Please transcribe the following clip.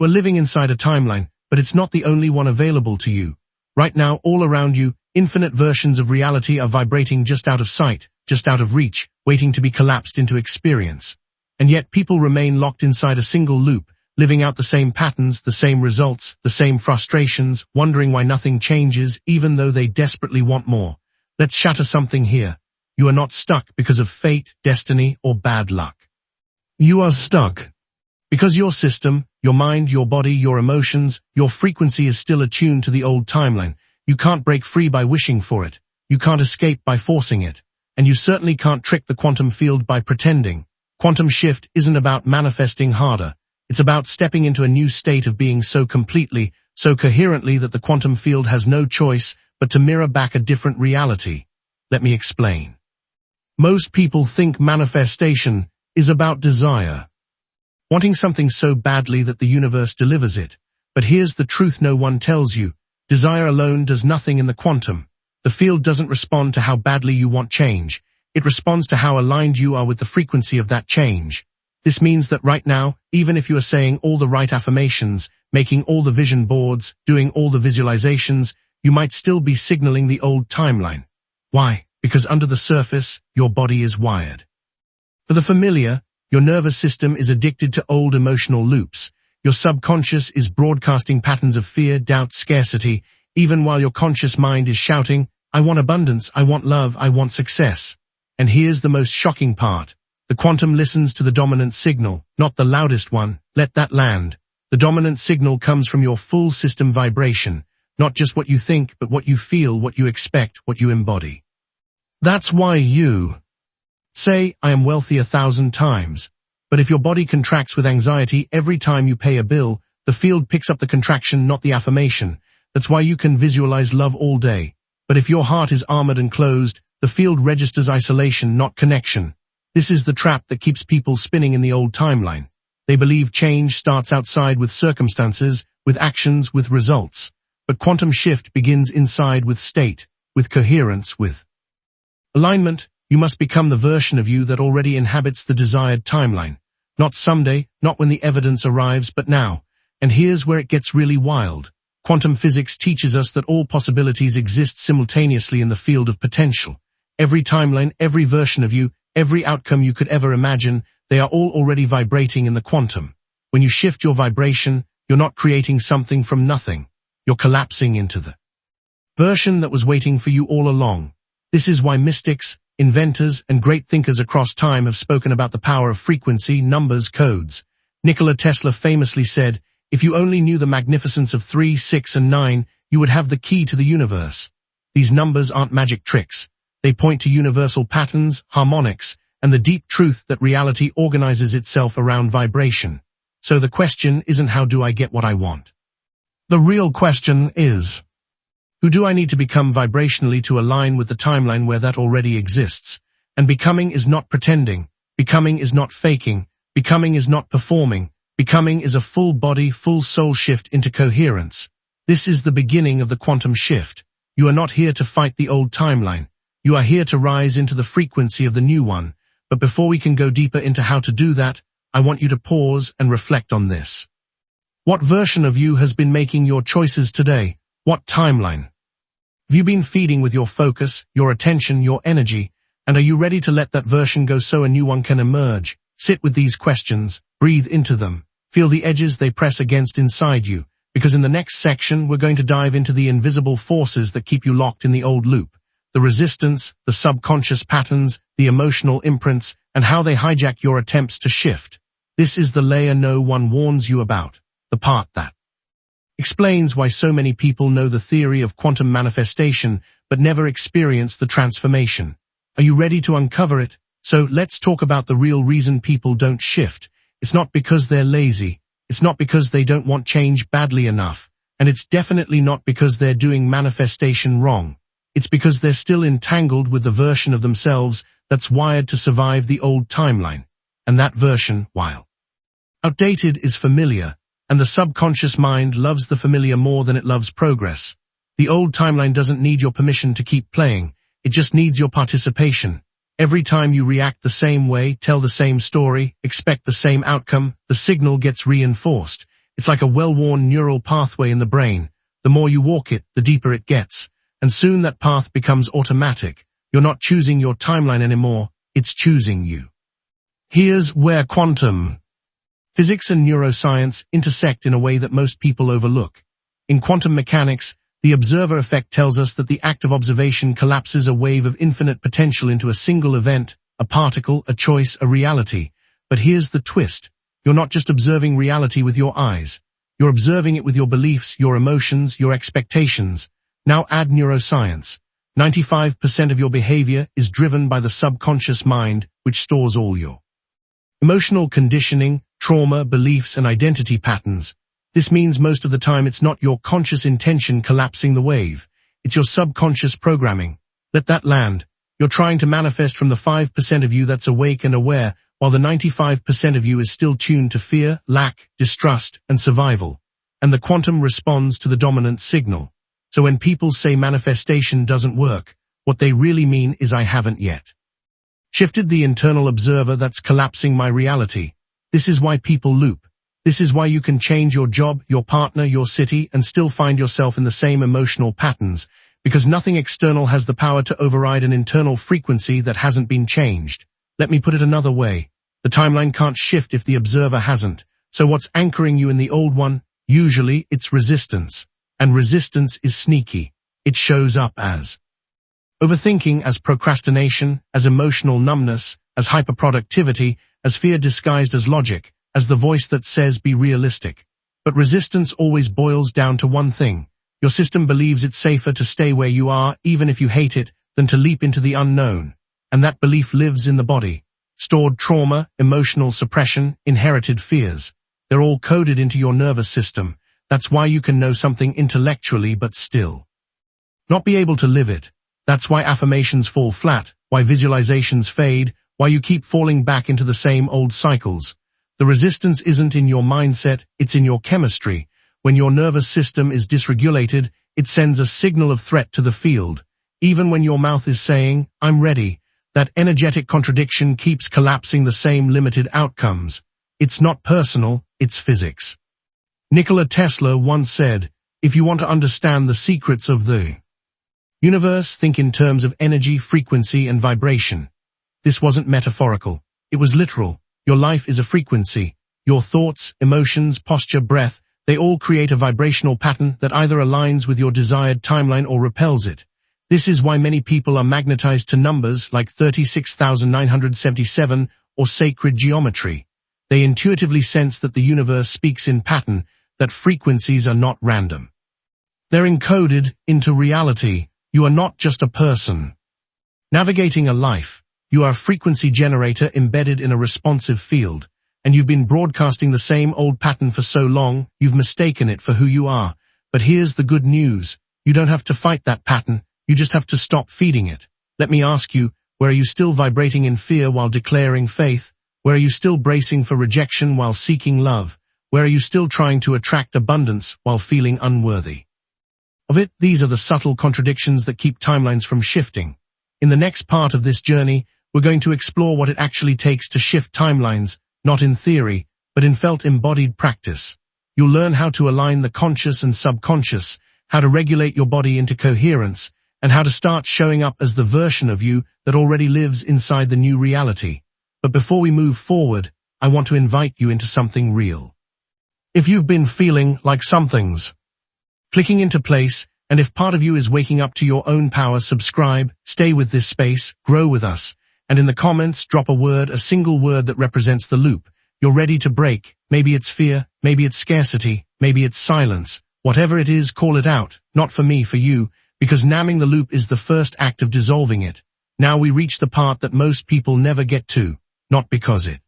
We're living inside a timeline, but it's not the only one available to you. Right now, all around you, infinite versions of reality are vibrating just out of sight, just out of reach, waiting to be collapsed into experience. And yet people remain locked inside a single loop, living out the same patterns, the same results, the same frustrations, wondering why nothing changes, even though they desperately want more. Let's shatter something here. You are not stuck because of fate, destiny, or bad luck. You are stuck because your system, your mind, your body, your emotions, your frequency is still attuned to the old timeline. You can't break free by wishing for it. You can't escape by forcing it. And you certainly can't trick the quantum field by pretending. Quantum shift isn't about manifesting harder. It's about stepping into a new state of being so completely, so coherently that the quantum field has no choice but to mirror back a different reality. Let me explain. Most people think manifestation is about desire. Wanting something so badly that the universe delivers it. But here's the truth no one tells you. Desire alone does nothing in the quantum. The field doesn't respond to how badly you want change. It responds to how aligned you are with the frequency of that change. This means that right now, even if you are saying all the right affirmations, making all the vision boards, doing all the visualizations, you might still be signaling the old timeline. Why? Because under the surface, your body is wired for the familiar. Your nervous system is addicted to old emotional loops. Your subconscious is broadcasting patterns of fear, doubt, scarcity, even while your conscious mind is shouting, I want abundance, I want love, I want success. And here's the most shocking part. The quantum listens to the dominant signal, not the loudest one. Let that land. The dominant signal comes from your full system vibration, not just what you think, but what you feel, what you expect, what you embody. That's why you say, I am wealthy 1,000 times. But if your body contracts with anxiety every time you pay a bill, the field picks up the contraction, not the affirmation. That's why you can visualize love all day. But if your heart is armored and closed, the field registers isolation, not connection. This is the trap that keeps people spinning in the old timeline. They believe change starts outside with circumstances, with actions, with results. But quantum shift begins inside with state, with coherence, with alignment. You must become the version of you that already inhabits the desired timeline. Not someday, not when the evidence arrives, but now. And here's where it gets really wild. Quantum physics teaches us that all possibilities exist simultaneously in the field of potential. Every timeline, every version of you, every outcome you could ever imagine, they are all already vibrating in the quantum. When you shift your vibration, you're not creating something from nothing. You're collapsing into the version that was waiting for you all along. This is why mystics, inventors, and great thinkers across time have spoken about the power of frequency, numbers, codes. Nikola Tesla famously said, if you only knew the magnificence of 3, 6, and 9, you would have the key to the universe. These numbers aren't magic tricks. They point to universal patterns, harmonics, and the deep truth that reality organizes itself around vibration. So the question isn't how do I get what I want? The real question is, who do I need to become vibrationally to align with the timeline where that already exists? And becoming is not pretending. Becoming is not faking. Becoming is not performing. Becoming is a full body, full soul shift into coherence. This is the beginning of the quantum shift. You are not here to fight the old timeline. You are here to rise into the frequency of the new one. But before we can go deeper into how to do that, I want you to pause and reflect on this. What version of you has been making your choices today? What timeline have you been feeding with your focus, your attention, your energy? And are you ready to let that version go so a new one can emerge? Sit with these questions, breathe into them, feel the edges they press against inside you, because in the next section we're going to dive into the invisible forces that keep you locked in the old loop, the resistance, the subconscious patterns, the emotional imprints, and how they hijack your attempts to shift. This is the layer no one warns you about, the part that explains why so many people know the theory of quantum manifestation but never experience the transformation. Are you ready to uncover it? So let's talk about the real reason people don't shift. It's not because they're lazy. It's not because they don't want change badly enough. And it's definitely not because they're doing manifestation wrong. It's because they're still entangled with the version of themselves that's wired to survive the old timeline. And that version, while outdated, is familiar. And the subconscious mind loves the familiar more than it loves progress. The old timeline doesn't need your permission to keep playing. It just needs your participation. Every time you react the same way, tell the same story, expect the same outcome, the signal gets reinforced. It's like a well-worn neural pathway in the brain. The more you walk it, the deeper it gets. And soon that path becomes automatic. You're not choosing your timeline anymore, it's choosing you. Here's where quantum physics and neuroscience intersect in a way that most people overlook. In quantum mechanics, the observer effect tells us that the act of observation collapses a wave of infinite potential into a single event, a particle, a choice, a reality. But here's the twist. You're not just observing reality with your eyes. You're observing it with your beliefs, your emotions, your expectations. Now add neuroscience. 95% of your behavior is driven by the subconscious mind, which stores all your emotional conditioning, trauma, beliefs, and identity patterns. This means most of the time it's not your conscious intention collapsing the wave. It's your subconscious programming. Let that land. You're trying to manifest from the 5% of you that's awake and aware, while the 95% of you is still tuned to fear, lack, distrust, and survival. And the quantum responds to the dominant signal. So when people say manifestation doesn't work, what they really mean is I haven't yet shifted the internal observer that's collapsing my reality. This is why people loop. This is why you can change your job, your partner, your city, and still find yourself in the same emotional patterns, because nothing external has the power to override an internal frequency that hasn't been changed. Let me put it another way. The timeline can't shift if the observer hasn't. So what's anchoring you in the old one? Usually it's resistance. And resistance is sneaky. It shows up as overthinking, as procrastination, as emotional numbness, as hyperproductivity, as fear disguised as logic, as the voice that says be realistic. But resistance always boils down to one thing. Your system believes it's safer to stay where you are, even if you hate it, than to leap into the unknown. And that belief lives in the body. Stored trauma, emotional suppression, inherited fears. They're all coded into your nervous system. That's why you can know something intellectually but still not be able to live it. That's why affirmations fall flat, why visualizations fade, why you keep falling back into the same old cycles. The resistance isn't in your mindset, it's in your chemistry. When your nervous system is dysregulated, it sends a signal of threat to the field. Even when your mouth is saying, I'm ready, that energetic contradiction keeps collapsing the same limited outcomes. It's not personal, it's physics. Nikola Tesla once said, if you want to understand the secrets of the universe, think in terms of energy, frequency, and vibration. This wasn't metaphorical. It was literal. Your life is a frequency. Your thoughts, emotions, posture, breath, they all create a vibrational pattern that either aligns with your desired timeline or repels it. This is why many people are magnetized to numbers like 36,977 or sacred geometry. They intuitively sense that the universe speaks in pattern, that frequencies are not random. They're encoded into reality. You are not just a person navigating a life. You are a frequency generator embedded in a responsive field, and you've been broadcasting the same old pattern for so long, you've mistaken it for who you are. But here's the good news. You don't have to fight that pattern, you just have to stop feeding it. Let me ask you, where are you still vibrating in fear while declaring faith? Where are you still bracing for rejection while seeking love? Where are you still trying to attract abundance while feeling unworthy of it? These are the subtle contradictions that keep timelines from shifting. In the next part of this journey, we're going to explore what it actually takes to shift timelines, not in theory, but in felt embodied practice. You'll learn how to align the conscious and subconscious, how to regulate your body into coherence, and how to start showing up as the version of you that already lives inside the new reality. But before we move forward, I want to invite you into something real. If you've been feeling like something's clicking into place, and if part of you is waking up to your own power, subscribe, stay with this space, grow with us. And in the comments, drop a word, a single word that represents the loop. You're ready to break. Maybe it's fear, maybe it's scarcity, maybe it's silence. Whatever it is, call it out. Not for me, for you, because namming the loop is the first act of dissolving it. Now we reach the part that most people never get to, not because it